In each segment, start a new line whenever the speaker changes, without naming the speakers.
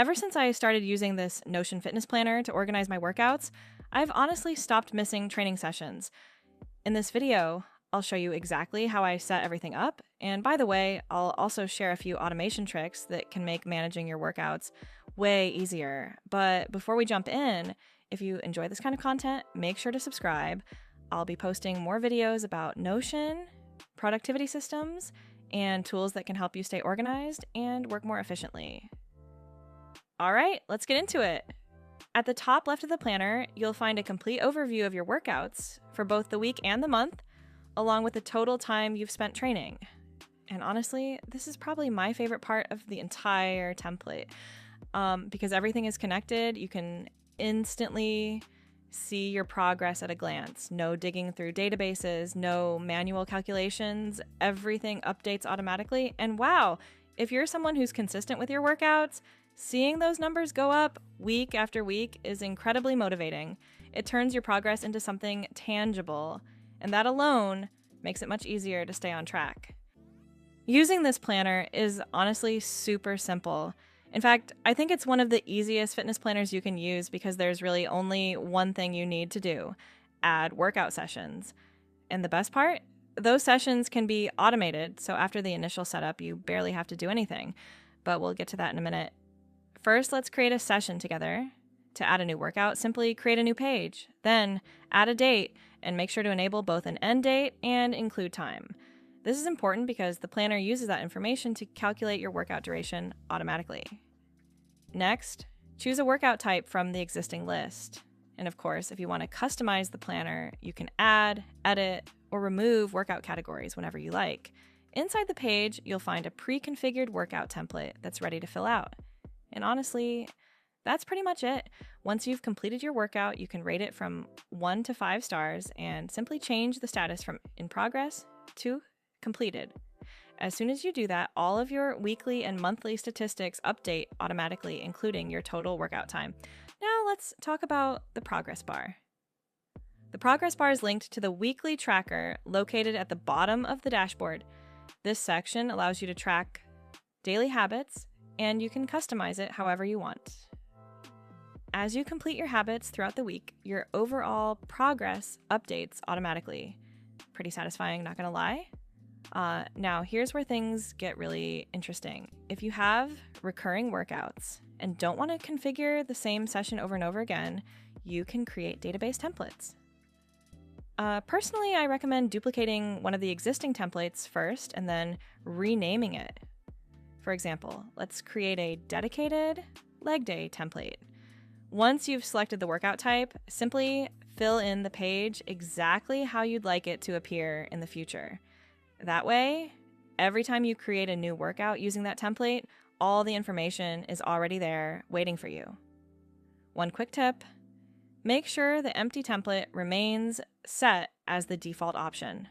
Ever since I started using this Notion fitness planner to organize my workouts, I've honestly stopped missing training sessions. In this video, I'll show you exactly how I set everything up, and by the way, I'll also share a few automation tricks that can make managing your workouts way easier. But before we jump in, if you enjoy this kind of content, make sure to subscribe. I'll be posting more videos about Notion, productivity systems, and tools that can help you stay organized and work more efficiently. All right, let's get into it. At the top left of the planner, you'll find a complete overview of your workouts for both the week and the month, along with the total time you've spent training. And honestly, this is probably my favorite part of the entire template because everything is connected. You can instantly see your progress at a glance. No digging through databases, no manual calculations. Everything updates automatically. And wow, if you're someone who's consistent with your workouts, seeing those numbers go up week after week is incredibly motivating. It turns your progress into something tangible, and that alone makes it much easier to stay on track. Using this planner is honestly super simple. In fact, I think it's one of the easiest fitness planners you can use because there's really only one thing you need to do: add workout sessions. And the best part? Those sessions can be automated, so after the initial setup, you barely have to do anything. But we'll get to that in a minute. First, let's create a session together. To add a new workout, simply create a new page. Then add a date and make sure to enable both an end date and include time. This is important because the planner uses that information to calculate your workout duration automatically. Next, choose a workout type from the existing list. And of course, if you want to customize the planner, you can add, edit, or remove workout categories whenever you like. Inside the page, you'll find a pre-configured workout template that's ready to fill out. And honestly, that's pretty much it. Once you've completed your workout, you can rate it from 1 to 5 stars and simply change the status from in progress to completed. As soon as you do that, all of your weekly and monthly statistics update automatically, including your total workout time. Now let's talk about the progress bar. The progress bar is linked to the weekly tracker located at the bottom of the dashboard. This section allows you to track daily habits, and you can customize it however you want. As you complete your habits throughout the week, your overall progress updates automatically. Pretty satisfying, not gonna lie. Now, here's where things get really interesting. If you have recurring workouts and don't want to configure the same session over and over again, you can create database templates. Personally, I recommend duplicating one of the existing templates first and then renaming it. For example, let's create a dedicated leg day template. Once you've selected the workout type, simply fill in the page exactly how you'd like it to appear in the future. That way, every time you create a new workout using that template, all the information is already there waiting for you. One quick tip: make sure the empty template remains set as the default option.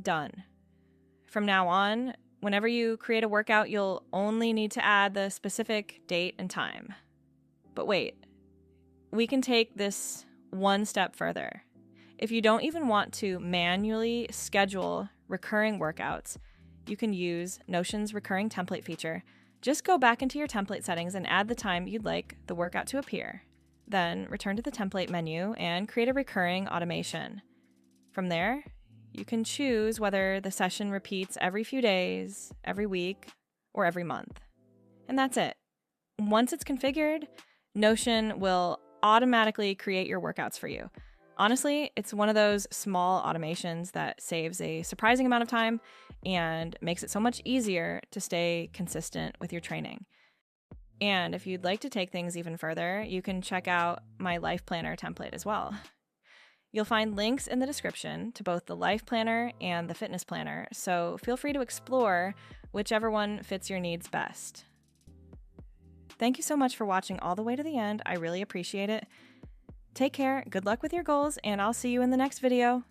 Done. From now on, whenever you create a workout, you'll only need to add the specific date and time. But wait, we can take this one step further. If you don't even want to manually schedule recurring workouts, you can use Notion's recurring template feature. Just go back into your template settings and add the time you'd like the workout to appear. Then return to the template menu and create a recurring automation. From there, you can choose whether the session repeats every few days, every week, or every month. And that's it. Once it's configured, Notion will automatically create your workouts for you. Honestly, it's one of those small automations that saves a surprising amount of time and makes it so much easier to stay consistent with your training. And if you'd like to take things even further, you can check out my Life Planner template as well. You'll find links in the description to both the Life Planner and the Fitness Planner, so feel free to explore whichever one fits your needs best. Thank you so much for watching all the way to the end. I really appreciate it. Take care, good luck with your goals, and I'll see you in the next video.